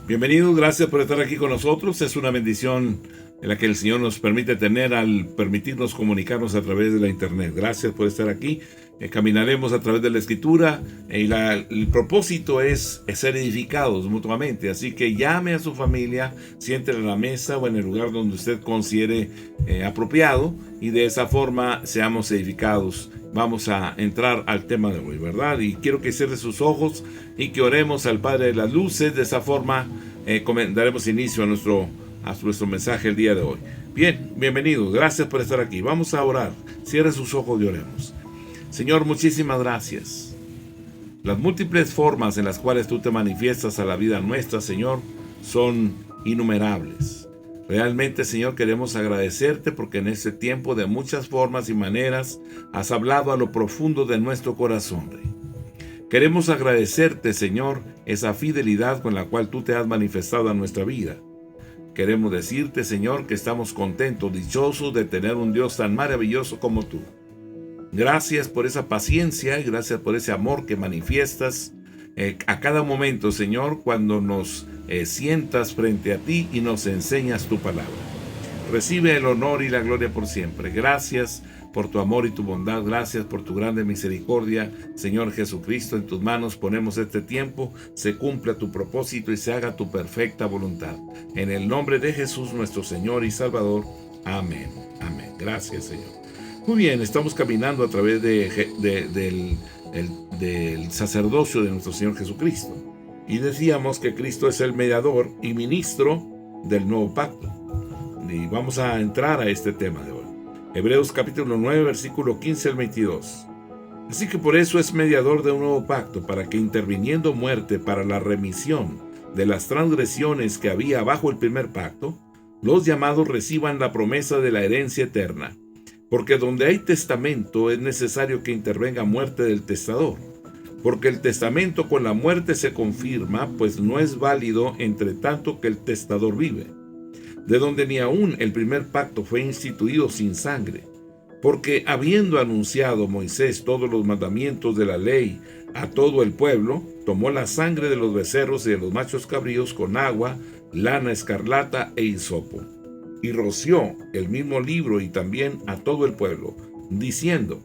Bienvenidos, gracias por estar aquí con nosotros. Es una bendición en la que el Señor nos permite tener al permitirnos comunicarnos a través de la internet. Gracias por estar aquí. Caminaremos a través de la Escritura y el propósito es ser edificados mutuamente. Así que llame a su familia, siéntela en la mesa o en el lugar donde usted considere apropiado y de esa forma seamos edificados. Vamos a entrar al tema de hoy, ¿verdad? Y quiero que cierre sus ojos y que oremos al Padre de las Luces. De esa forma daremos inicio a nuestro mensaje el día de hoy. Bien, bienvenidos. Gracias por estar aquí. Vamos a orar. Cierre sus ojos y oremos. Señor, muchísimas gracias. Las múltiples formas en las cuales tú te manifiestas a la vida nuestra, Señor, son innumerables. Realmente, Señor, queremos agradecerte porque en este tiempo de muchas formas y maneras has hablado a lo profundo de nuestro corazón, Rey. Queremos agradecerte, Señor, esa fidelidad con la cual tú te has manifestado a nuestra vida. Queremos decirte, Señor, que estamos contentos, dichosos de tener un Dios tan maravilloso como tú. Gracias por esa paciencia y gracias por ese amor que manifiestas a cada momento, Señor, cuando nos sientas frente a ti y nos enseñas tu palabra. Recibe el honor y la gloria por siempre. Gracias por tu amor y tu bondad. Gracias por tu grande misericordia. Señor Jesucristo, en tus manos ponemos este tiempo. Se cumpla tu propósito y se haga tu perfecta voluntad. En el nombre de Jesús, nuestro Señor y Salvador. Amén. Amén. Gracias, Señor. Muy bien, estamos caminando a través del sacerdocio de nuestro Señor Jesucristo. Y decíamos que Cristo es el mediador y ministro del nuevo pacto. Y vamos a entrar a este tema de hoy. Hebreos capítulo 9, versículo 15 al 22. Así que por eso es mediador de un nuevo pacto, para que interviniendo muerte para la remisión de las transgresiones que había bajo el primer pacto, los llamados reciban la promesa de la herencia eterna. Porque donde hay testamento es necesario que intervenga muerte del testador. Porque el testamento con la muerte se confirma, pues no es válido entre tanto que el testador vive. De donde ni aún el primer pacto fue instituido sin sangre. Porque habiendo anunciado Moisés todos los mandamientos de la ley a todo el pueblo, tomó la sangre de los becerros y de los machos cabríos con agua, lana escarlata e hisopo. Y roció el mismo libro y también a todo el pueblo, diciendo: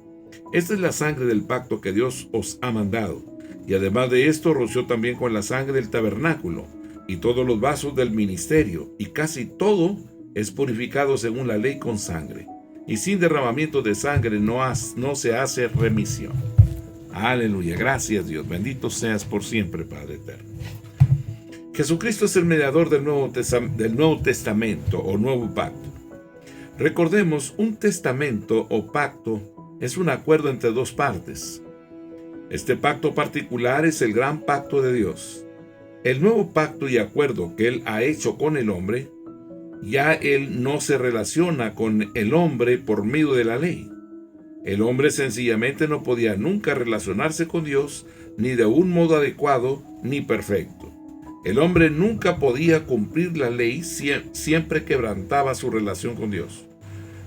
esta es la sangre del pacto que Dios os ha mandado. Y además de esto, roció también con la sangre del tabernáculo y todos los vasos del ministerio, y casi todo es purificado según la ley con sangre. Y sin derramamiento de sangre no se hace remisión. Aleluya, gracias Dios, bendito seas por siempre, Padre eterno. Jesucristo es el mediador del Nuevo Testamento o Nuevo Pacto. Recordemos, un testamento o pacto es un acuerdo entre dos partes. Este pacto particular es el gran pacto de Dios. El nuevo pacto y acuerdo que Él ha hecho con el hombre, ya Él no se relaciona con el hombre por medio de la ley. El hombre sencillamente no podía nunca relacionarse con Dios, ni de un modo adecuado ni perfecto. El hombre nunca podía cumplir la ley, siempre quebrantaba su relación con Dios.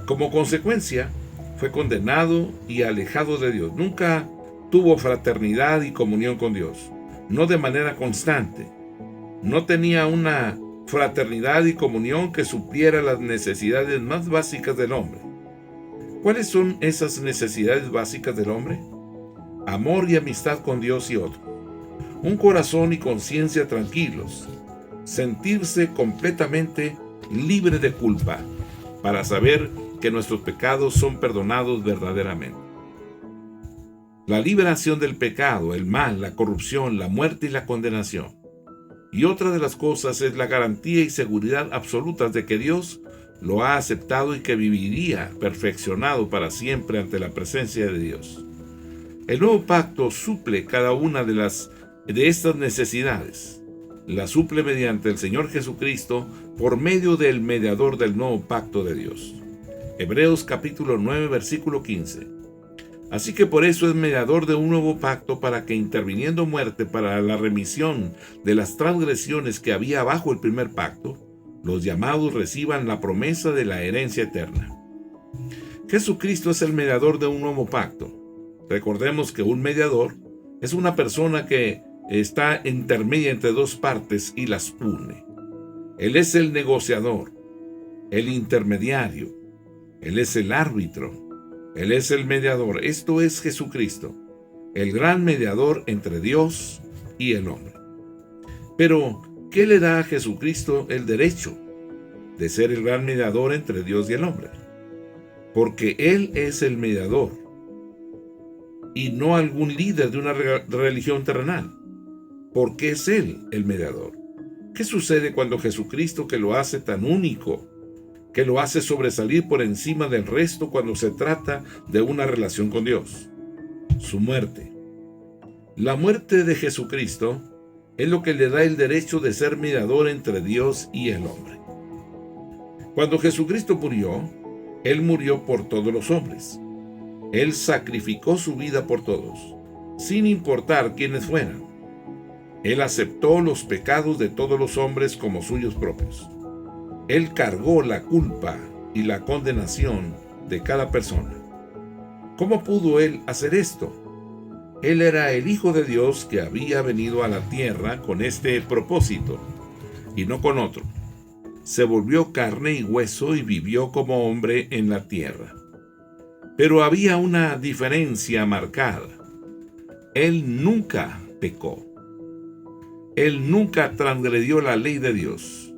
Como consecuencia, fue condenado y alejado de Dios. Nunca tuvo fraternidad y comunión con Dios, no de manera constante. No tenía una fraternidad y comunión que supliera las necesidades más básicas del hombre. ¿Cuáles son esas necesidades básicas del hombre? Amor y amistad con Dios y otros. Un corazón y conciencia tranquilos, sentirse completamente libre de culpa, para saber que nuestros pecados son perdonados verdaderamente. La liberación del pecado, el mal, la corrupción, la muerte y la condenación. Y otra de las cosas es la garantía y seguridad absolutas de que Dios lo ha aceptado y que viviría perfeccionado para siempre ante la presencia de Dios. El nuevo pacto suple cada una de estas necesidades. La suple mediante el Señor Jesucristo por medio del mediador del nuevo pacto de Dios. Hebreos capítulo 9, versículo 15. Así que por eso es mediador de un nuevo pacto, para que interviniendo muerte para la remisión de las transgresiones que había bajo el primer pacto, los llamados reciban la promesa de la herencia eterna. Jesucristo es el mediador de un nuevo pacto. Recordemos que un mediador es una persona que está intermedia entre dos partes y las une. Él es el negociador, el intermediario, Él es el árbitro, Él es el mediador. Esto es Jesucristo, el gran mediador entre Dios y el hombre. Pero, ¿qué le da a Jesucristo el derecho de ser el gran mediador entre Dios y el hombre? Porque Él es el mediador y no algún líder de una religión terrenal. Porque es Él el mediador. ¿Qué sucede cuando Jesucristo, que lo hace tan único, que lo hace sobresalir por encima del resto cuando se trata de una relación con Dios? Su muerte. La muerte de Jesucristo es lo que le da el derecho de ser mediador entre Dios y el hombre. Cuando Jesucristo murió, Él murió por todos los hombres. Él sacrificó su vida por todos, sin importar quiénes fueran. Él aceptó los pecados de todos los hombres como suyos propios. Él cargó la culpa y la condenación de cada persona. ¿Cómo pudo Él hacer esto? Él era el Hijo de Dios que había venido a la tierra con este propósito, y no con otro. Se volvió carne y hueso y vivió como hombre en la tierra. Pero había una diferencia marcada. Él nunca pecó. Él nunca transgredió la ley de Dios.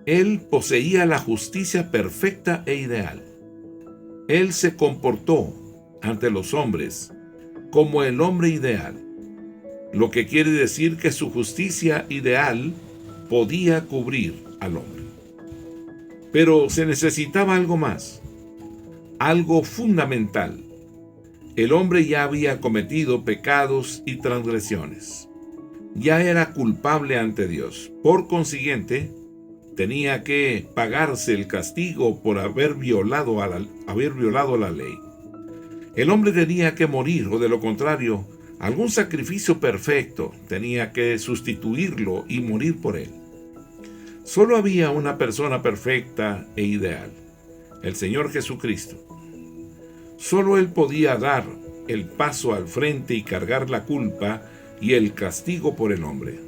Él poseía la justicia perfecta e ideal. Él se comportó ante los hombres como el hombre ideal, lo que quiere decir que su justicia ideal podía cubrir al hombre. Pero se necesitaba algo más, algo fundamental. El hombre ya había cometido pecados y transgresiones. Ya era culpable ante Dios. Por consiguiente, tenía que pagarse el castigo por haber violado la ley. El hombre tenía que morir, o de lo contrario, algún sacrificio perfecto tenía que sustituirlo y morir por él. Solo había una persona perfecta e ideal, el Señor Jesucristo. Solo Él podía dar el paso al frente y cargar la culpa y el castigo por el hombre.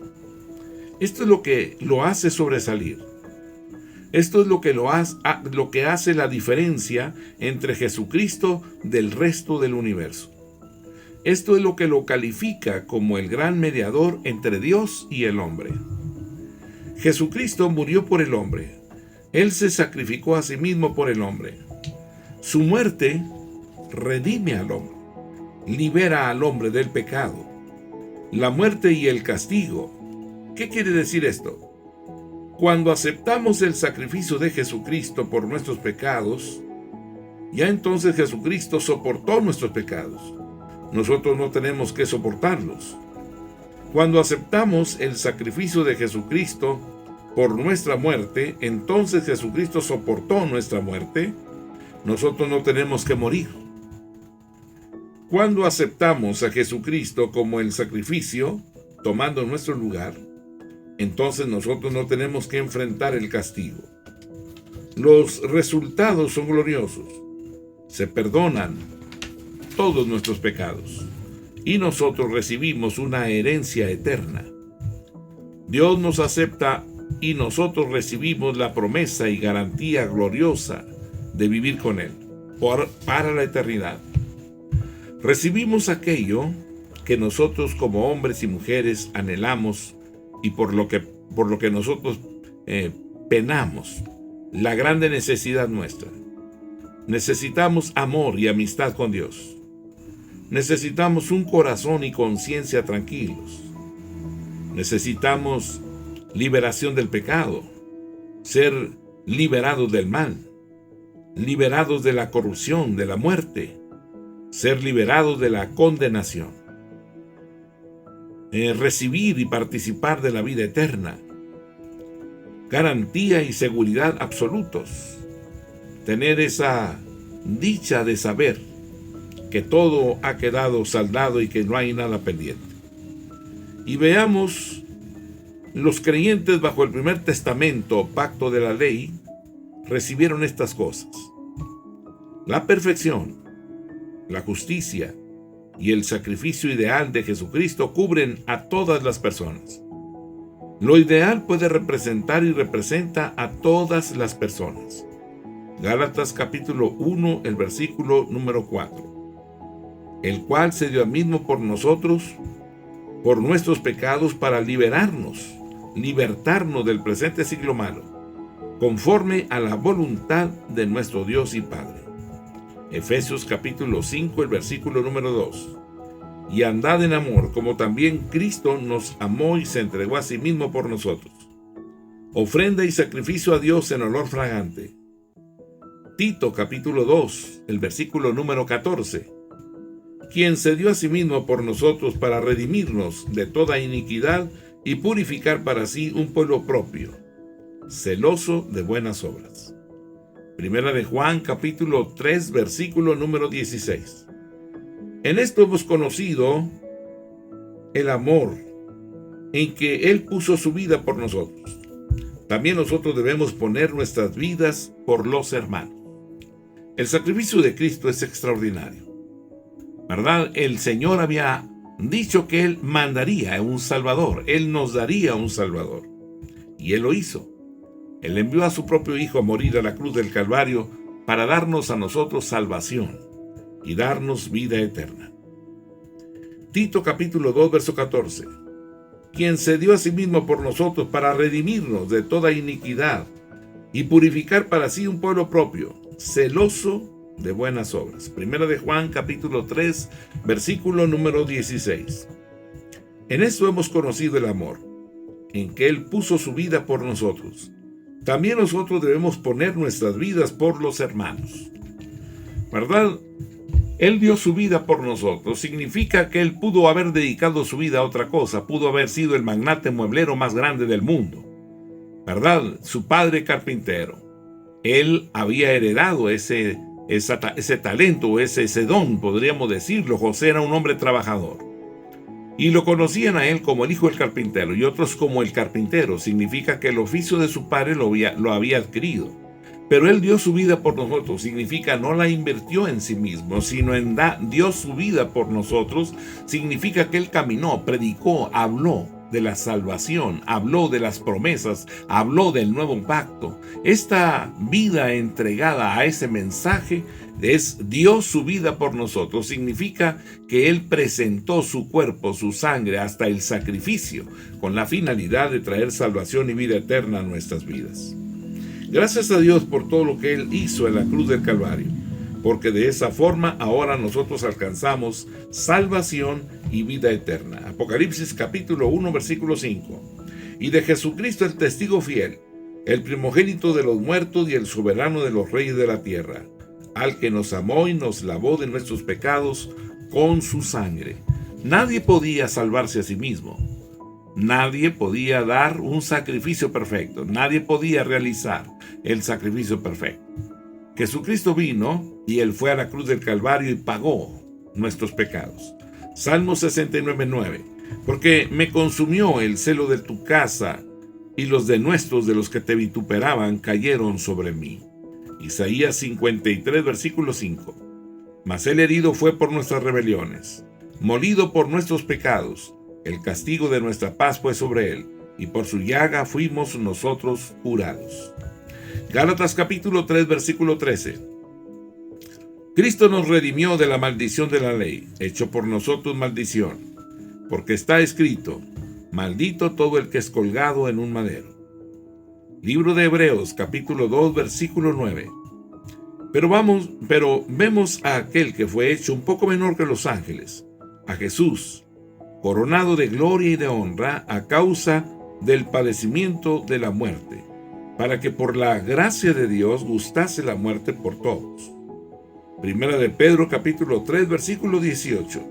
Esto es lo que lo hace sobresalir. Esto es lo que hace la diferencia entre Jesucristo del resto del universo. Esto es lo que lo califica como el gran mediador entre Dios y el hombre. Jesucristo murió por el hombre. Él se sacrificó a sí mismo por el hombre. Su muerte redime al hombre, libera al hombre del pecado, la muerte y el castigo. ¿Qué quiere decir esto? Cuando aceptamos el sacrificio de Jesucristo por nuestros pecados, ya entonces Jesucristo soportó nuestros pecados. Nosotros no tenemos que soportarlos. Cuando aceptamos el sacrificio de Jesucristo por nuestra muerte, entonces Jesucristo soportó nuestra muerte. Nosotros no tenemos que morir. Cuando aceptamos a Jesucristo como el sacrificio, tomando nuestro lugar, entonces nosotros no tenemos que enfrentar el castigo. Los resultados son gloriosos. Se perdonan todos nuestros pecados y nosotros recibimos una herencia eterna. Dios nos acepta y nosotros recibimos la promesa y garantía gloriosa de vivir con Él para la eternidad. Recibimos aquello que nosotros como hombres y mujeres anhelamos y por lo que nosotros penamos, la grande necesidad nuestra. Necesitamos amor y amistad con Dios. Necesitamos un corazón y conciencia tranquilos. Necesitamos liberación del pecado, ser liberados del mal, liberados de la corrupción, de la muerte, ser liberados de la condenación. Recibir y participar de la vida eterna, garantía y seguridad absolutos, tener esa dicha de saber que todo ha quedado saldado y que no hay nada pendiente. Y veamos, los creyentes bajo el primer testamento, pacto de la ley, recibieron estas cosas: la perfección, la justicia y el sacrificio ideal de Jesucristo cubren a todas las personas. Lo ideal puede representar y representa a todas las personas. Gálatas capítulo 1, el versículo número 4. El cual se dio a mismo por nosotros, por nuestros pecados, para libertarnos del presente siglo malo, conforme a la voluntad de nuestro Dios y Padre. Efesios capítulo 5, el versículo número 2. Y andad en amor, como también Cristo nos amó y se entregó a sí mismo por nosotros. Ofrenda y sacrificio a Dios en olor fragante. Tito capítulo 2, el versículo número 14. Quien se dio a sí mismo por nosotros para redimirnos de toda iniquidad y purificar para sí un pueblo propio, celoso de buenas obras. Primera de Juan capítulo 3, versículo número 16. En esto hemos conocido el amor en que Él puso su vida por nosotros. También nosotros debemos poner nuestras vidas por los hermanos. El sacrificio de Cristo es extraordinario, ¿verdad? El Señor había dicho que Él mandaría un Salvador, Él nos daría un Salvador, y Él lo hizo. Él envió a su propio Hijo a morir a la cruz del Calvario para darnos a nosotros salvación y darnos vida eterna. Tito capítulo 2, verso 14. Quien se dio a sí mismo por nosotros para redimirnos de toda iniquidad y purificar para sí un pueblo propio, celoso de buenas obras. Primera de Juan capítulo 3, versículo número 16. En esto hemos conocido el amor, en que Él puso su vida por nosotros. También nosotros debemos poner nuestras vidas por los hermanos, ¿verdad? Él dio su vida por nosotros. Significa que Él pudo haber dedicado su vida a otra cosa. Pudo haber sido el magnate mueblero más grande del mundo, ¿verdad? Su padre carpintero. Él había heredado ese talento, ese don, podríamos decirlo. José era un hombre trabajador. Y lo conocían a él como el hijo del carpintero y otros como el carpintero. Significa que el oficio de su padre lo había adquirido. Pero Él dio su vida por nosotros. Significa no la invirtió en sí mismo, sino dio su vida por nosotros. Significa que Él caminó, predicó, habló de la salvación, habló de las promesas, habló del nuevo pacto. Esta vida entregada a ese mensaje dio su vida por nosotros. Significa que Él presentó su cuerpo, su sangre, hasta el sacrificio, con la finalidad de traer salvación y vida eterna a nuestras vidas. Gracias a Dios por todo lo que Él hizo en la cruz del Calvario, porque de esa forma ahora nosotros alcanzamos salvación y vida eterna. Apocalipsis capítulo 1, versículo 5. Y de Jesucristo el testigo fiel, el primogénito de los muertos y el soberano de los reyes de la tierra, al que nos amó y nos lavó de nuestros pecados con su sangre. Nadie podía salvarse a sí mismo. Nadie podía dar un sacrificio perfecto. Nadie podía realizar el sacrificio perfecto. Jesucristo vino y Él fue a la cruz del Calvario y pagó nuestros pecados. Salmo 69:9. Porque me consumió el celo de tu casa y los denuestos de los que te vituperaban cayeron sobre mí. Isaías 53, versículo 5. Mas Él herido fue por nuestras rebeliones, molido por nuestros pecados. El castigo de nuestra paz fue sobre Él, y por su llaga fuimos nosotros curados. Gálatas capítulo 3, versículo 13. Cristo nos redimió de la maldición de la ley, hecho por nosotros maldición, porque está escrito, maldito todo el que es colgado en un madero. Libro de Hebreos capítulo 2, versículo 9. Pero vemos a aquel que fue hecho un poco menor que los ángeles, a Jesús, coronado de gloria y de honra a causa del padecimiento de la muerte, para que por la gracia de Dios gustase la muerte por todos. Primera de Pedro capítulo 3, versículo 18.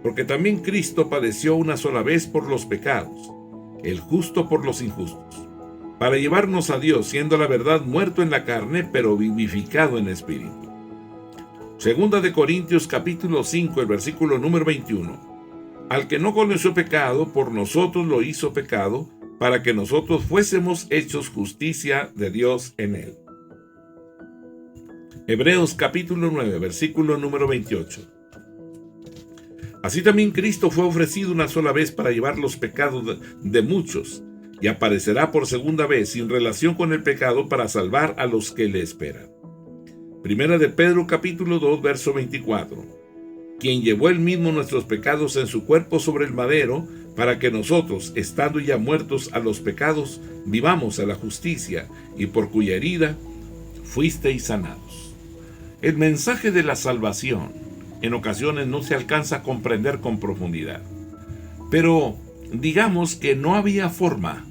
Porque también Cristo padeció una sola vez por los pecados, el justo por los injustos, para llevarnos a Dios, siendo la verdad muerto en la carne, pero vivificado en espíritu. Segunda de Corintios capítulo 5, el versículo número 21. Al que no conoció pecado, por nosotros lo hizo pecado, para que nosotros fuésemos hechos justicia de Dios en él. Hebreos capítulo 9, versículo número 28. Así también Cristo fue ofrecido una sola vez para llevar los pecados de muchos, y aparecerá por segunda vez sin relación con el pecado para salvar a los que le esperan. Primera de Pedro capítulo 2 verso 24. Quien llevó él mismo nuestros pecados en su cuerpo sobre el madero, para que nosotros, estando ya muertos a los pecados, vivamos a la justicia, y por cuya herida fuisteis sanados. El mensaje de la salvación en ocasiones no se alcanza a comprender con profundidad, pero digamos que no había forma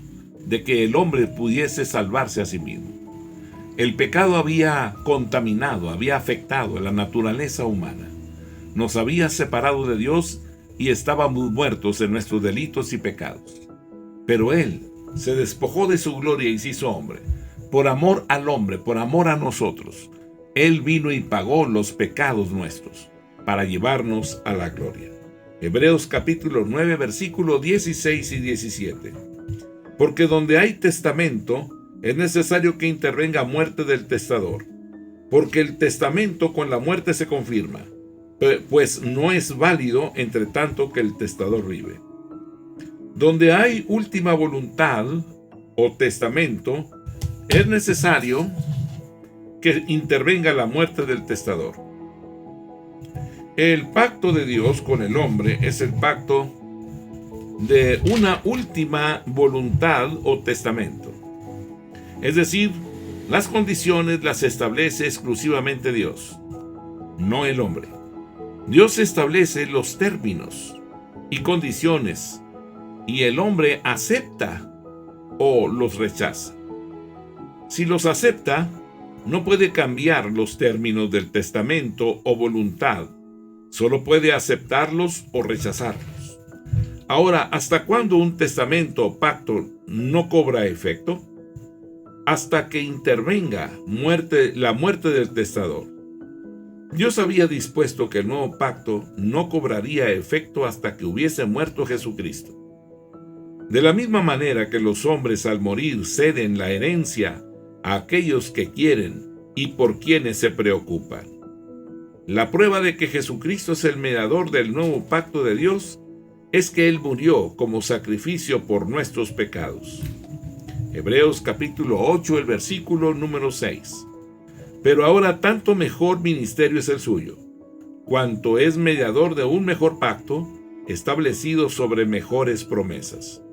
de que el hombre pudiese salvarse a sí mismo. El pecado había contaminado, había afectado a la naturaleza humana. Nos había separado de Dios y estábamos muertos en nuestros delitos y pecados. Pero Él se despojó de su gloria y se hizo hombre. Por amor al hombre, por amor a nosotros, Él vino y pagó los pecados nuestros para llevarnos a la gloria. Hebreos capítulo 9, versículos 16 y 17. Porque donde hay testamento, es necesario que intervenga muerte del testador, porque el testamento con la muerte se confirma, pues no es válido entre tanto que el testador vive. Donde hay última voluntad o testamento, es necesario que intervenga la muerte del testador. El pacto de Dios con el hombre es el pacto de una última voluntad o testamento. Es decir, las condiciones las establece exclusivamente Dios, no el hombre. Dios establece los términos y condiciones, y el hombre acepta o los rechaza. Si los acepta, no puede cambiar los términos del testamento o voluntad, solo puede aceptarlos o rechazarlos. Ahora, ¿hasta cuándo un testamento o pacto no cobra efecto? Hasta que intervenga la muerte del testador. Dios había dispuesto que el nuevo pacto no cobraría efecto hasta que hubiese muerto Jesucristo. De la misma manera que los hombres al morir ceden la herencia a aquellos que quieren y por quienes se preocupan. La prueba de que Jesucristo es el mediador del nuevo pacto de Dios es que Él murió como sacrificio por nuestros pecados. Hebreos capítulo 8, el versículo número 6. Pero ahora tanto mejor ministerio es el suyo, cuanto es mediador de un mejor pacto, establecido sobre mejores promesas.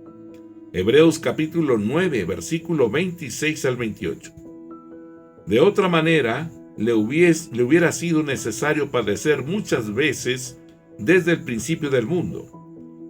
Hebreos capítulo 9, versículo 26 al 28. De otra manera, le hubiera sido necesario padecer muchas veces desde el principio del mundo.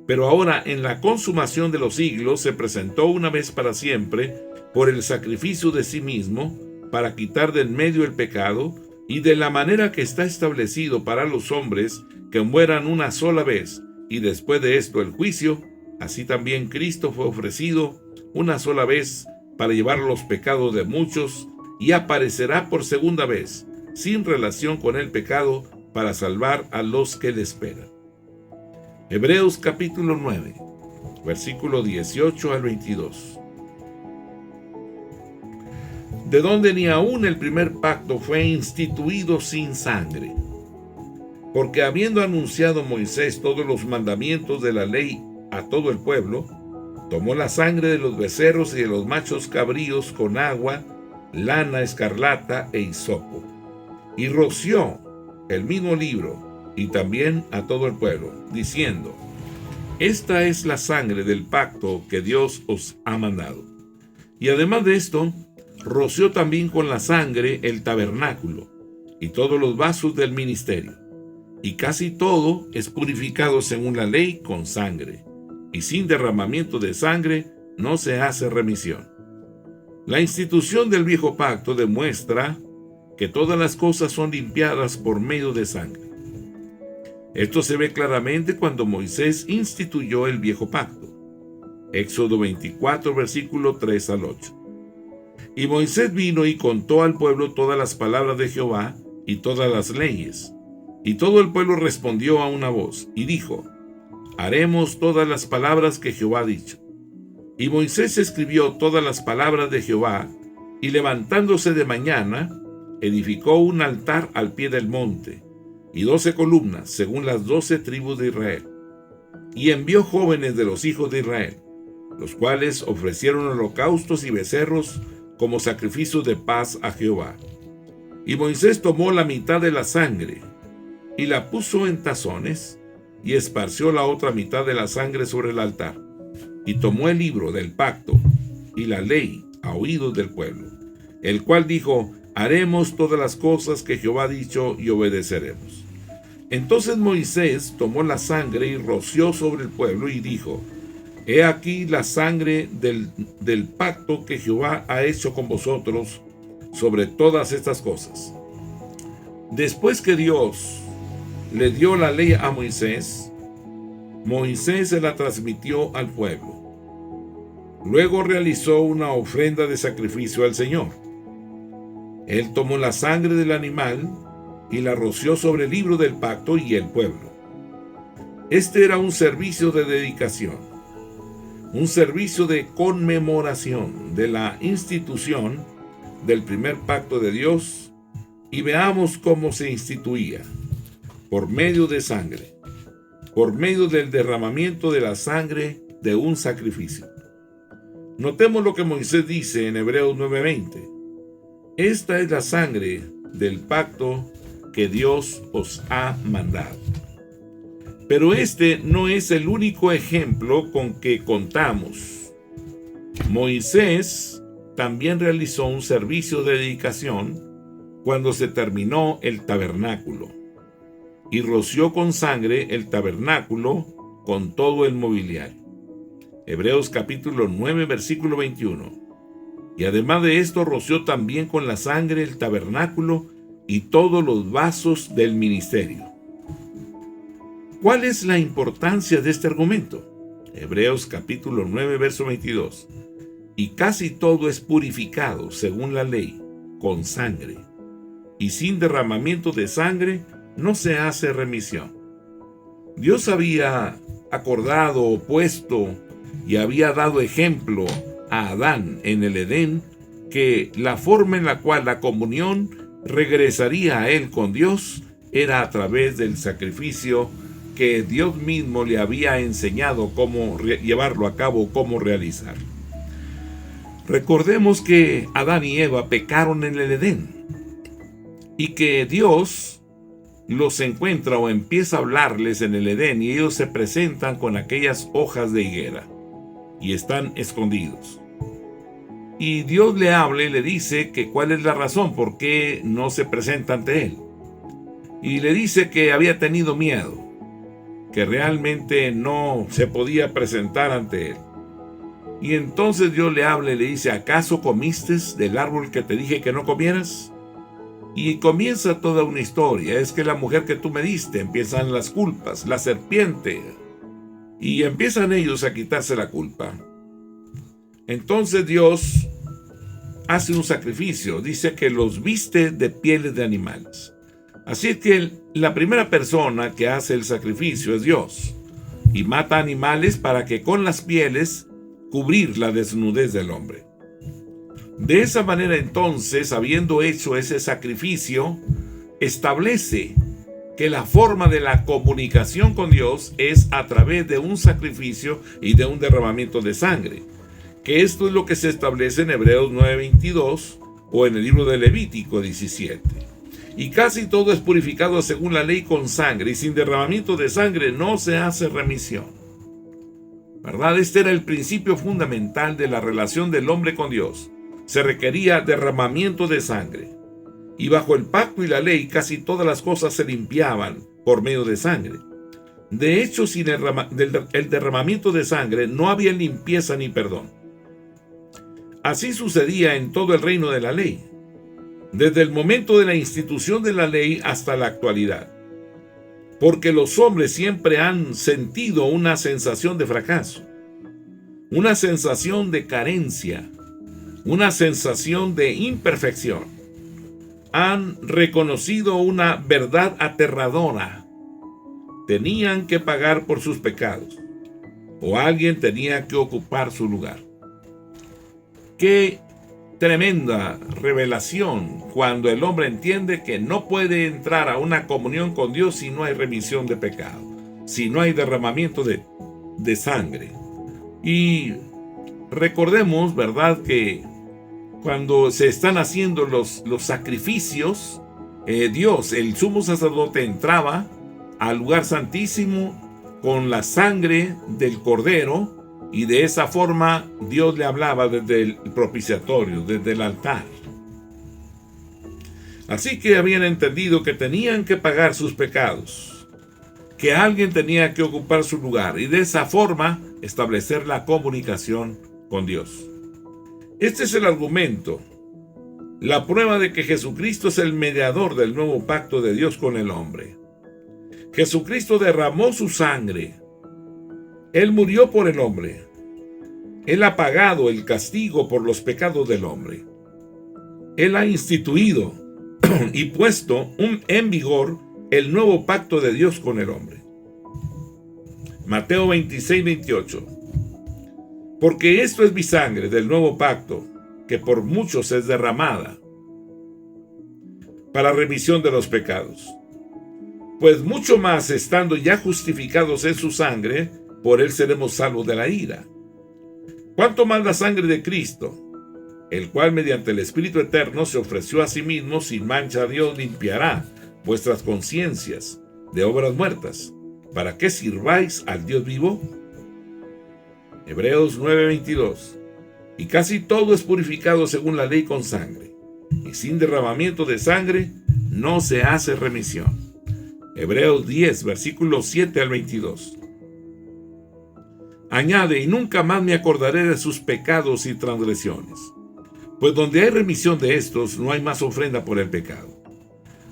Pero ahora, en la consumación de los siglos, se presentó una vez para siempre por el sacrificio de sí mismo, para quitar de en medio el pecado, y de la manera que está establecido para los hombres que mueran una sola vez, y después de esto el juicio, así también Cristo fue ofrecido una sola vez para llevar los pecados de muchos, y aparecerá por segunda vez, sin relación con el pecado, para salvar a los que le esperan. Hebreos capítulo 9, versículo 18 al 22. De donde ni aun el primer pacto fue instituido sin sangre. Porque habiendo anunciado Moisés todos los mandamientos de la ley a todo el pueblo, tomó la sangre de los becerros y de los machos cabríos con agua, lana escarlata e hisopo, y roció el mismo libro y también a todo el pueblo, diciendo: esta es la sangre del pacto que Dios os ha mandado. Y además de esto, roció también con la sangre el tabernáculo y todos los vasos del ministerio. Y casi todo es purificado según la ley con sangre, y sin derramamiento de sangre no se hace remisión. La institución del viejo pacto demuestra que todas las cosas son limpiadas por medio de sangre. Esto se ve claramente cuando Moisés instituyó el viejo pacto. Éxodo 24, versículo 3 al 8. Y Moisés vino y contó al pueblo todas las palabras de Jehová y todas las leyes. Y todo el pueblo respondió a una voz, y dijo: haremos todas las palabras que Jehová ha dicho. Y Moisés escribió todas las palabras de Jehová, y levantándose de mañana, edificó un altar al pie del monte, y 12 columnas, según las 12 tribus de Israel. Y envió jóvenes de los hijos de Israel, los cuales ofrecieron holocaustos y becerros como sacrificios de paz a Jehová. Y Moisés tomó la mitad de la sangre y la puso en tazones, y esparció la otra mitad de la sangre sobre el altar. Y tomó el libro del pacto y la ley a oídos del pueblo, el cual dijo: haremos todas las cosas que Jehová ha dicho y obedeceremos. Entonces Moisés tomó la sangre y roció sobre el pueblo y dijo: he aquí la sangre del pacto que Jehová ha hecho con vosotros sobre todas estas cosas. Después que Dios le dio la ley a Moisés, Moisés se la transmitió al pueblo. Luego realizó una ofrenda de sacrificio al Señor. Él tomó la sangre del animal y la roció sobre el libro del pacto y el pueblo. Este era un servicio de dedicación, un servicio de conmemoración de la institución del primer pacto de Dios, y veamos cómo se instituía: por medio de sangre, por medio del derramamiento de la sangre de un sacrificio. Notemos lo que Moisés dice en Hebreos 9:20. Esta es la sangre del pacto que Dios os ha mandado. Pero este no es el único ejemplo con que contamos. Moisés también realizó un servicio de dedicación cuando se terminó el tabernáculo, y roció con sangre el tabernáculo con todo el mobiliario. Hebreos capítulo 9, versículo 21. Y además de esto, roció también con la sangre el tabernáculo y todos los vasos del ministerio. ¿Cuál es la importancia de este argumento? Hebreos capítulo 9, verso 22. Y casi todo es purificado, según la ley, con sangre, y sin derramamiento de sangre no se hace remisión. Dios había acordado o puesto y había dado ejemplo a Adán en el Edén que la forma en la cual la comunión regresaría a él con Dios era a través del sacrificio que Dios mismo le había enseñado cómo llevarlo a cabo, cómo realizar. Recordemos que Adán y Eva pecaron en el Edén y que Dios los encuentra o empieza a hablarles en el Edén, y ellos se presentan con aquellas hojas de higuera y están escondidos. Y Dios le habla y le dice que cuál es la razón por qué no se presenta ante él. Y le dice que había tenido miedo, que realmente no se podía presentar ante él. Y entonces Dios le habla y le dice: ¿acaso comiste del árbol que te dije que no comieras? Y comienza toda una historia. Es que la mujer que tú me diste, empiezan las culpas, la serpiente, y empiezan ellos a quitarse la culpa. Entonces Dios hace un sacrificio, dice que los viste de pieles de animales. Así es que la primera persona que hace el sacrificio es Dios, y mata animales para que con las pieles cubrir la desnudez del hombre. De esa manera, entonces, habiendo hecho ese sacrificio, establece que la forma de la comunicación con Dios es a través de un sacrificio y de un derramamiento de sangre, que esto es lo que se establece en Hebreos 9:22 o en el libro de Levítico 17. Y casi todo es purificado según la ley con sangre, y sin derramamiento de sangre no se hace remisión. ¿Verdad? Este era el principio fundamental de la relación del hombre con Dios. Se requería derramamiento de sangre. Y bajo el pacto y la ley casi todas las cosas se limpiaban por medio de sangre. De hecho, sin el derramamiento de sangre no había limpieza ni perdón. Así sucedía en todo el reino de la ley, desde el momento de la institución de la ley hasta la actualidad. Porque los hombres siempre han sentido una sensación de fracaso, una sensación de carencia, una sensación de imperfección. Han reconocido una verdad aterradora. Tenían que pagar por sus pecados, o alguien tenía que ocupar su lugar. ¿Qué tremenda revelación cuando el hombre entiende que no puede entrar a una comunión con Dios si no hay remisión de pecado, si no hay derramamiento de sangre. Y recordemos, ¿verdad?, que cuando se están haciendo los sacrificios, Dios, el sumo sacerdote, entraba al lugar santísimo con la sangre del cordero, y de esa forma Dios le hablaba desde el propiciatorio, desde el altar. Así que habían entendido que tenían que pagar sus pecados, que alguien tenía que ocupar su lugar y de esa forma establecer la comunicación con Dios. Este es el argumento, la prueba de que Jesucristo es el mediador del nuevo pacto de Dios con el hombre. Jesucristo derramó su sangre. Él murió por el hombre. Él ha pagado el castigo por los pecados del hombre. Él ha instituido y puesto en vigor el nuevo pacto de Dios con el hombre. Mateo 26, 28. Porque esto es mi sangre del nuevo pacto, que por muchos es derramada para remisión de los pecados. Pues mucho más, estando ya justificados en su sangre, por él seremos salvos de la ira. ¿Cuánto más la sangre de Cristo, el cual mediante el Espíritu Eterno se ofreció a sí mismo sin mancha a Dios, limpiará vuestras conciencias de obras muertas, para que sirváis al Dios vivo? Hebreos 9:22. Y casi todo es purificado según la ley con sangre, y sin derramamiento de sangre no se hace remisión. Hebreos 10, versículos 7 al 22. Añade, y nunca más me acordaré de sus pecados y transgresiones, pues donde hay remisión de estos, no hay más ofrenda por el pecado.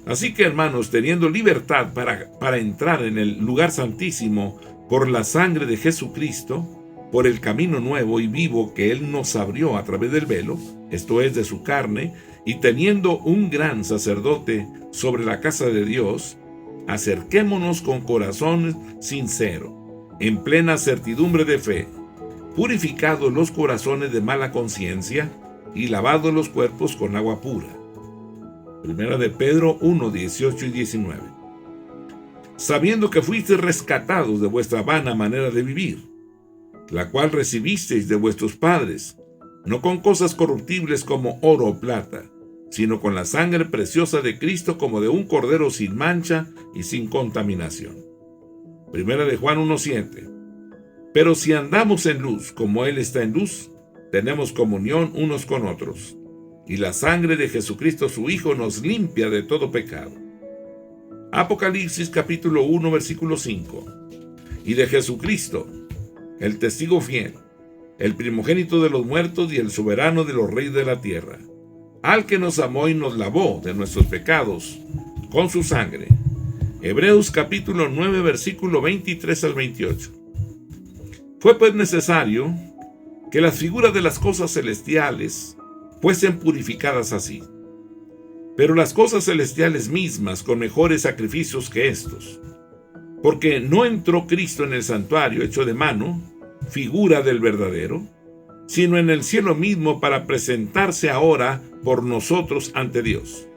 Así que, hermanos, teniendo libertad para entrar en el lugar santísimo por la sangre de Jesucristo, por el camino nuevo y vivo que Él nos abrió a través del velo, esto es, de su carne, y teniendo un gran sacerdote sobre la casa de Dios, acerquémonos con corazón sincero, en plena certidumbre de fe, purificados los corazones de mala conciencia y lavados los cuerpos con agua pura. Primera de Pedro 1, 18 y 19. Sabiendo que fuisteis rescatados de vuestra vana manera de vivir, la cual recibisteis de vuestros padres, no con cosas corruptibles como oro o plata, sino con la sangre preciosa de Cristo, como de un cordero sin mancha y sin contaminación. Primera de Juan 1:7. Pero si andamos en luz, como Él está en luz, tenemos comunión unos con otros, y la sangre de Jesucristo su Hijo nos limpia de todo pecado. Apocalipsis capítulo 1, versículo 5. Y de Jesucristo, el testigo fiel, el primogénito de los muertos y el soberano de los reyes de la tierra, al que nos amó y nos lavó de nuestros pecados con su sangre. Hebreos capítulo 9, versículo 23 al 28. Fue pues necesario que las figuras de las cosas celestiales fuesen purificadas así, pero las cosas celestiales mismas con mejores sacrificios que estos, porque no entró Cristo en el santuario hecho de mano, figura del verdadero, sino en el cielo mismo, para presentarse ahora por nosotros ante Dios,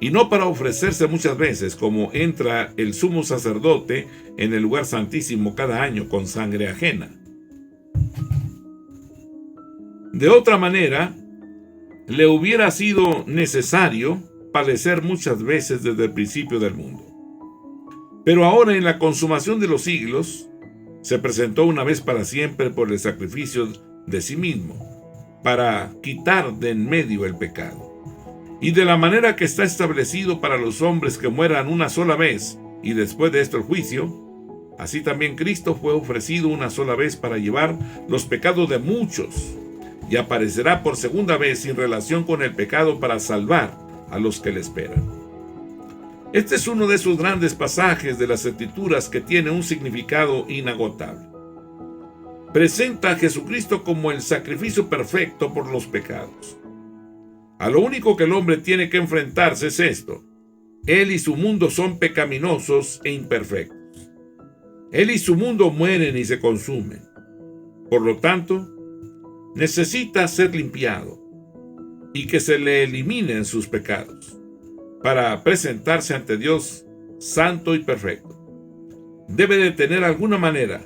y no para ofrecerse muchas veces, como entra el sumo sacerdote en el lugar santísimo cada año con sangre ajena. De otra manera, le hubiera sido necesario padecer muchas veces desde el principio del mundo. Pero ahora, en la consumación de los siglos, se presentó una vez para siempre por el sacrificio de sí mismo, para quitar de en medio el pecado. Y de la manera que está establecido para los hombres que mueran una sola vez, y después de esto el juicio, así también Cristo fue ofrecido una sola vez para llevar los pecados de muchos, y aparecerá por segunda vez sin relación con el pecado para salvar a los que le esperan. Este es uno de esos grandes pasajes de las Escrituras que tiene un significado inagotable. Presenta a Jesucristo como el sacrificio perfecto por los pecados. A lo único que el hombre tiene que enfrentarse es esto: él y su mundo son pecaminosos e imperfectos. Él y su mundo mueren y se consumen. Por lo tanto, necesita ser limpiado. y que se le eliminen sus pecados, para presentarse ante Dios santo y perfecto. Debe de tener alguna manera,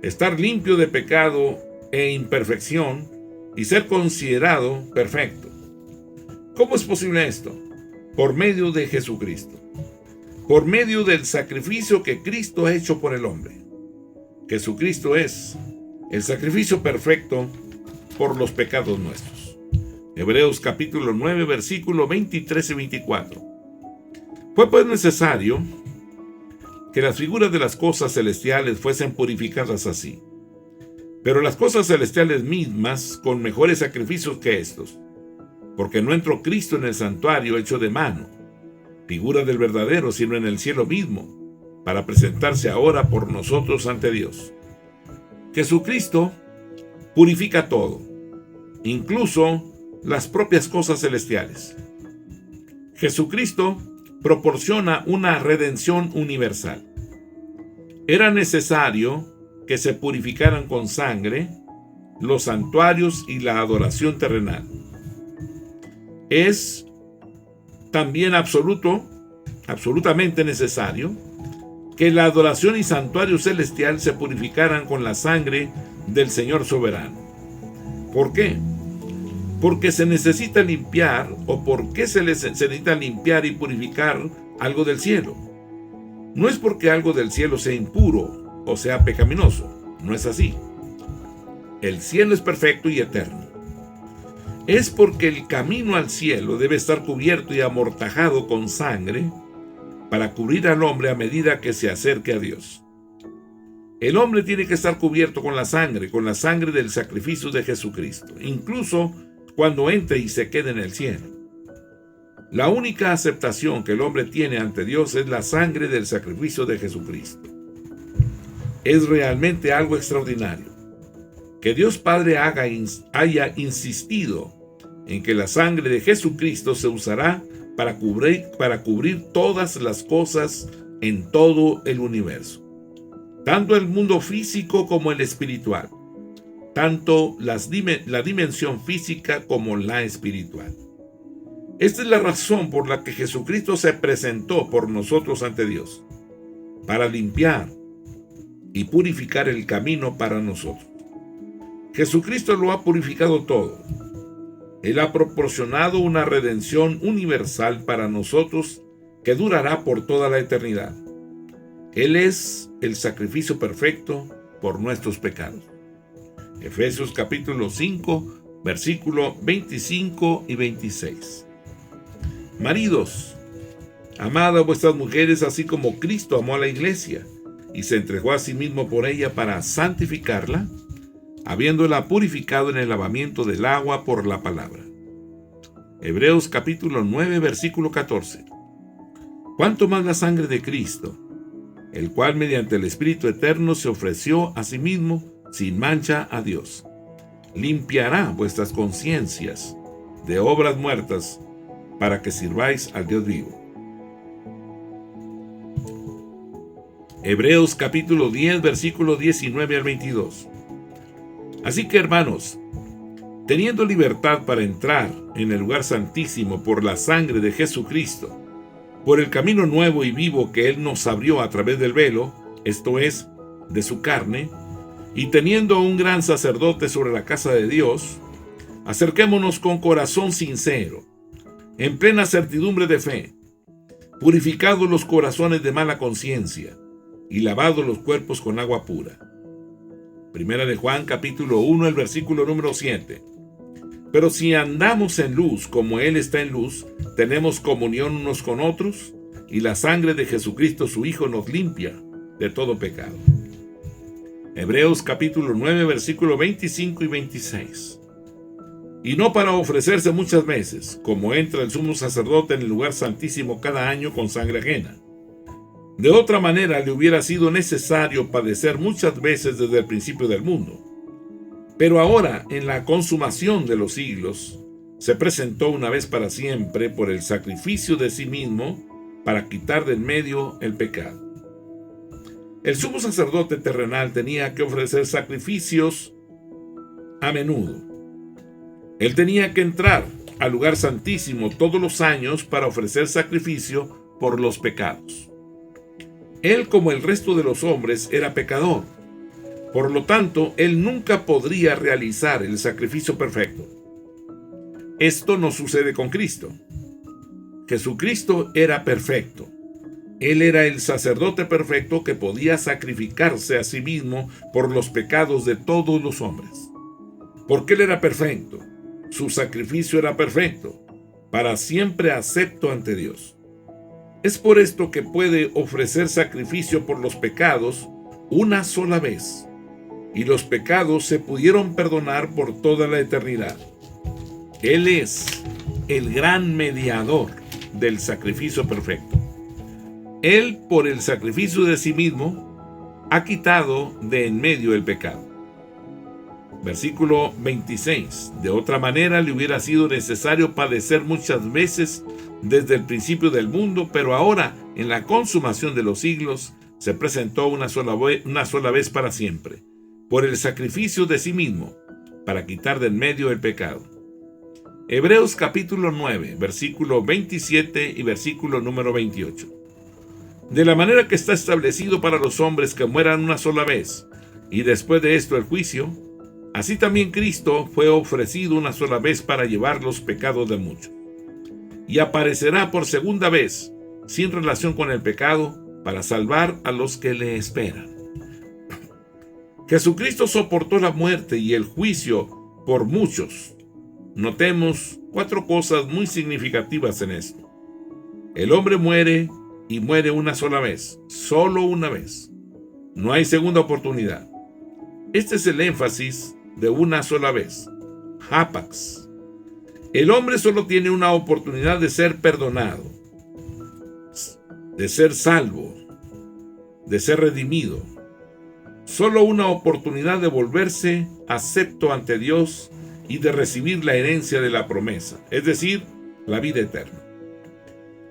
estar limpio de pecado e imperfección y ser considerado perfecto. ¿Cómo es posible esto? Por medio de Jesucristo, por medio del sacrificio que Cristo ha hecho por el hombre. Jesucristo es el sacrificio perfecto por los pecados nuestros. Hebreos capítulo 9, versículos 23 y 24. Fue pues necesario que las figuras de las cosas celestiales fuesen purificadas así, pero las cosas celestiales mismas con mejores sacrificios que estos, porque no entró Cristo en el santuario hecho de mano, figura del verdadero, sino en el cielo mismo, para presentarse ahora por nosotros ante Dios. Jesucristo purifica todo, incluso las propias cosas celestiales. Jesucristo proporciona una redención universal. Era necesario que se purificaran con sangre los santuarios y la adoración terrenal. Es también absolutamente necesario que la adoración y santuario celestial se purificaran con la sangre del Señor soberano. ¿Por qué? Porque se necesita limpiar, o porque se necesita limpiar y purificar algo del cielo. No es porque algo del cielo sea impuro o sea pecaminoso, no es así. El cielo es perfecto y eterno. Es porque el camino al cielo debe estar cubierto y amortajado con sangre para cubrir al hombre a medida que se acerque a Dios. El hombre tiene que estar cubierto con la sangre del sacrificio de Jesucristo, incluso cuando entre y se quede en el cielo. La única aceptación que el hombre tiene ante Dios es la sangre del sacrificio de Jesucristo. Es realmente algo extraordinario que Dios Padre haya insistido en que la sangre de Jesucristo se usará para cubrir todas las cosas en todo el universo, tanto el mundo físico como el espiritual, tanto la dimensión física como la espiritual. Esta es la razón por la que Jesucristo se presentó por nosotros ante Dios, para limpiar y purificar el camino para nosotros. Jesucristo lo ha purificado todo. Él ha proporcionado una redención universal para nosotros que durará por toda la eternidad. Él es el sacrificio perfecto por nuestros pecados. Efesios capítulo 5, versículos 25 y 26. Maridos, amad a vuestras mujeres así como Cristo amó a la iglesia y se entregó a sí mismo por ella para santificarla, habiéndola purificado en el lavamiento del agua por la palabra. Hebreos capítulo 9, versículo 14. ¿Cuánto más la sangre de Cristo, el cual mediante el Espíritu Eterno se ofreció a sí mismo sin mancha a Dios, limpiará vuestras conciencias de obras muertas para que sirváis al Dios vivo? Hebreos capítulo 10, versículo 19 al 22. Así que, hermanos, teniendo libertad para entrar en el lugar santísimo por la sangre de Jesucristo, por el camino nuevo y vivo que Él nos abrió a través del velo, esto es, de su carne, y teniendo un gran sacerdote sobre la casa de Dios, acerquémonos con corazón sincero, en plena certidumbre de fe, purificados los corazones de mala conciencia, y lavados los cuerpos con agua pura. Primera de Juan capítulo 1, el versículo número 7. Pero si andamos en luz como Él está en luz, tenemos comunión unos con otros, y la sangre de Jesucristo su Hijo nos limpia de todo pecado. Hebreos capítulo 9, versículo 25 y 26. Y no para ofrecerse muchas veces, como entra el sumo sacerdote en el lugar santísimo cada año con sangre ajena. De otra manera le hubiera sido necesario padecer muchas veces desde el principio del mundo. Pero ahora, en la consumación de los siglos, se presentó una vez para siempre por el sacrificio de sí mismo para quitar de en medio el pecado. El sumo sacerdote terrenal tenía que ofrecer sacrificios a menudo. Él tenía que entrar al lugar santísimo todos los años para ofrecer sacrificio por los pecados. Él, como el resto de los hombres, era pecador. Por lo tanto, él nunca podría realizar el sacrificio perfecto. Esto no sucede con Cristo. Jesucristo era perfecto. Él era el sacerdote perfecto que podía sacrificarse a sí mismo por los pecados de todos los hombres. Porque él era perfecto. Su sacrificio era perfecto, para siempre acepto ante Dios. Es por esto que puede ofrecer sacrificio por los pecados una sola vez, y los pecados se pudieron perdonar por toda la eternidad. Él es el gran mediador del sacrificio perfecto. Él, por el sacrificio de sí mismo, ha quitado de en medio el pecado. Versículo 26. De otra manera le hubiera sido necesario padecer muchas veces desde el principio del mundo, pero ahora, en la consumación de los siglos, se presentó una sola vez para siempre, por el sacrificio de sí mismo, para quitar de en medio el pecado. Hebreos capítulo 9, versículo 27 y versículo número 28. De la manera que está establecido para los hombres que mueran una sola vez, y después de esto el juicio, así también Cristo fue ofrecido una sola vez para llevar los pecados de muchos. Y aparecerá por segunda vez, sin relación con el pecado, para salvar a los que le esperan. Jesucristo soportó la muerte y el juicio por muchos. Notemos 4 cosas muy significativas en esto. El hombre muere y muere una sola vez, solo una vez. No hay segunda oportunidad. Este es el énfasis de una sola vez. Hapax. El hombre solo tiene una oportunidad de ser perdonado, de ser salvo, de ser redimido. Solo una oportunidad de volverse acepto ante Dios y de recibir la herencia de la promesa, es decir, la vida eterna.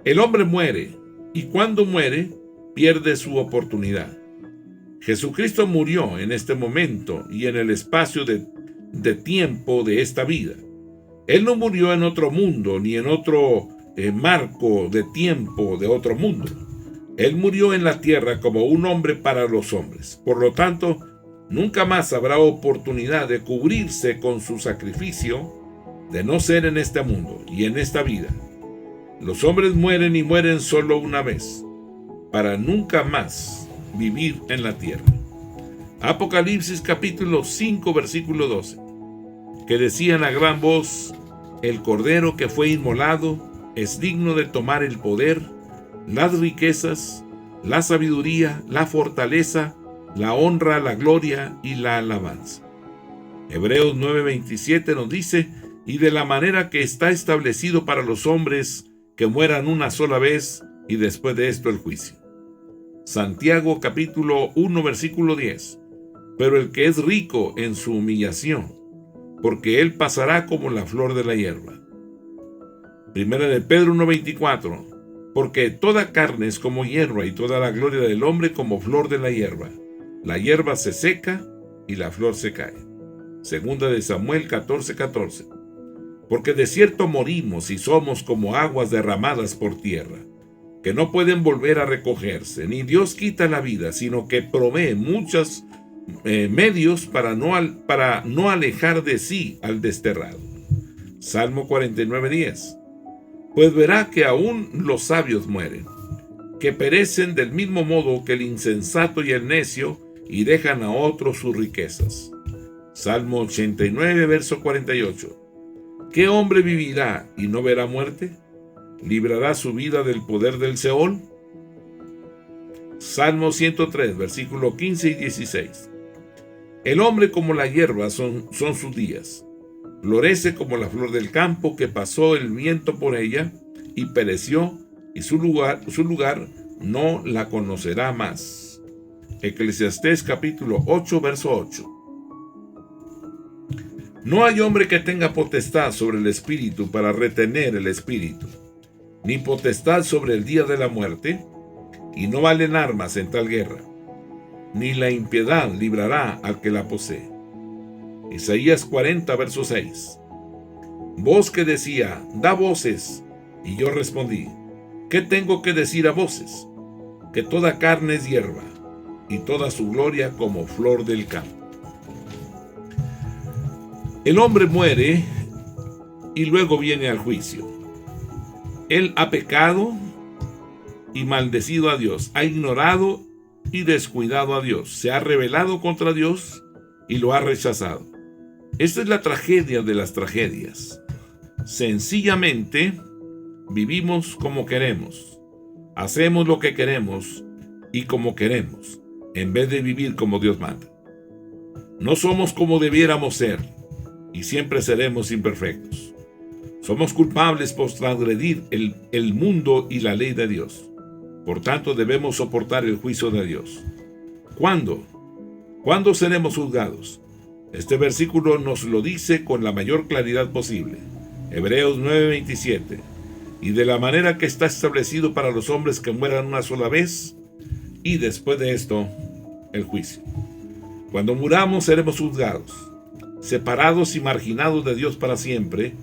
El hombre muere, y cuando muere, pierde su oportunidad. Jesucristo murió en este momento y en el espacio de tiempo de esta vida. Él no murió en otro mundo, ni en otro marco de tiempo de otro mundo. Él murió en la tierra como un hombre para los hombres. Por lo tanto, nunca más habrá oportunidad de cubrirse con su sacrificio, de no ser en este mundo y en esta vida. Los hombres mueren y mueren solo una vez, para nunca más vivir en la tierra. Apocalipsis capítulo 5, versículo 12, que decían a gran voz: el Cordero que fue inmolado es digno de tomar el poder, las riquezas, la sabiduría, la fortaleza, la honra, la gloria y la alabanza. Hebreos 9:27 nos dice: y de la manera que está establecido para los hombres que mueran una sola vez, y después de esto el juicio. Santiago capítulo 1 versículo 10. Pero el que es rico en su humillación, porque él pasará como la flor de la hierba. Primera de Pedro 1:24. Porque toda carne es como hierba, y toda la gloria del hombre como flor de la hierba. La hierba se seca y la flor se cae. Segunda de Samuel 14:14. Porque de cierto morimos y somos como aguas derramadas por tierra, que no pueden volver a recogerse, ni Dios quita la vida, sino que provee muchos medios para no alejar de sí al desterrado. Salmo 49:10. Pues verá que aún los sabios mueren, que perecen del mismo modo que el insensato y el necio, y dejan a otros sus riquezas. Salmo 89, verso 48. ¿Qué hombre vivirá y no verá muerte? ¿Librará su vida del poder del Seol? Salmo 103, versículo 15 y 16. El hombre como la hierba son sus días. Florece como la flor del campo, que pasó el viento por ella y pereció, y su lugar no la conocerá más. Eclesiastés capítulo 8, verso 8. No hay hombre que tenga potestad sobre el espíritu para retener el espíritu, ni potestad sobre el día de la muerte, y no valen armas en tal guerra, ni la impiedad librará al que la posee. Isaías 40, verso 6. Voz que decía, da voces. Y yo respondí, ¿qué tengo que decir a voces? Que toda carne es hierba, y toda su gloria como flor del campo. El hombre muere y luego viene al juicio. Él ha pecado y maldecido a Dios, ha ignorado y descuidado a Dios, se ha rebelado contra Dios y lo ha rechazado. Esta es la tragedia de las tragedias. Sencillamente vivimos como queremos, hacemos lo que queremos y como queremos, en vez de vivir como Dios manda. No somos como debiéramos ser y siempre seremos imperfectos. Somos culpables por transgredir el mundo y la ley de Dios. Por tanto, debemos soportar el juicio de Dios. ¿Cuándo? ¿Cuándo seremos juzgados? Este versículo nos lo dice con la mayor claridad posible. Hebreos 9:27. Y de la manera que está establecido para los hombres que mueran una sola vez, y después de esto, el juicio. Cuando muramos seremos juzgados, separados y marginados de Dios para siempre,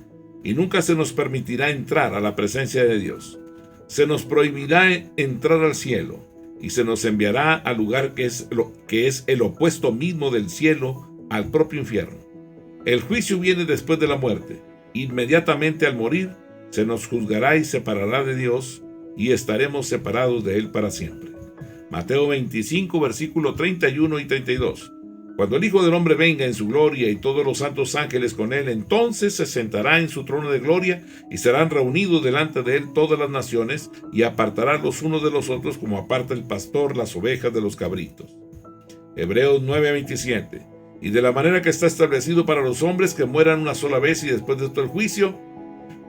y nunca se nos permitirá entrar a la presencia de Dios. Se nos prohibirá entrar al cielo, y se nos enviará al lugar que es el opuesto mismo del cielo, al propio infierno. El juicio viene después de la muerte. Inmediatamente al morir, se nos juzgará y separará de Dios, y estaremos separados de Él para siempre. Mateo 25, versículo 31 y 32. Cuando el Hijo del Hombre venga en su gloria y todos los santos ángeles con Él, entonces se sentará en su trono de gloria y serán reunidos delante de Él todas las naciones, y apartará los unos de los otros como aparta el pastor las ovejas de los cabritos. Hebreos 9:27. Y de la manera que está establecido para los hombres que mueran una sola vez y después de esto el juicio.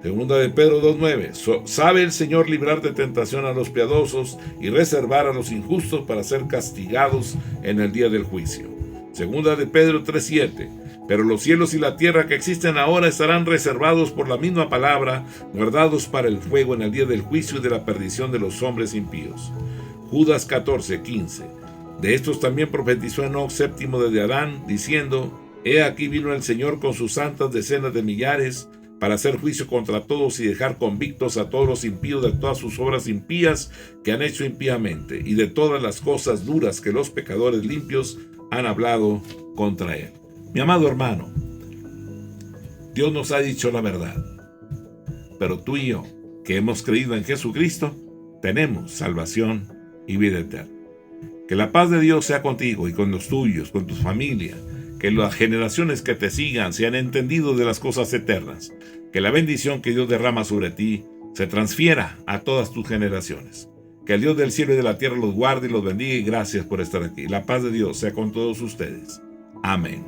Segunda de Pedro 2:9. Sabe el Señor librar de tentación a los piadosos y reservar a los injustos para ser castigados en el día del juicio. Segunda de Pedro 3:7. Pero los cielos y la tierra que existen ahora estarán reservados por la misma palabra, guardados para el fuego en el día del juicio y de la perdición de los hombres impíos. Judas 14:15. De estos también profetizó Enoc, séptimo de Adán, diciendo: He aquí vino el Señor con sus santas decenas de millares, para hacer juicio contra todos y dejar convictos a todos los impíos de todas sus obras impías que han hecho impíamente, y de todas las cosas duras que los pecadores limpios han hablado contra él. Mi amado hermano, Dios nos ha dicho la verdad, pero tú y yo, que hemos creído en Jesucristo, tenemos salvación y vida eterna. Que la paz de Dios sea contigo y con los tuyos, con tu familia. Que las generaciones que te sigan sean entendidos de las cosas eternas. Que la bendición que Dios derrama sobre ti se transfiera a todas tus generaciones. Que el Dios del cielo y de la tierra los guarde y los bendiga, y gracias por estar aquí. La paz de Dios sea con todos ustedes. Amén.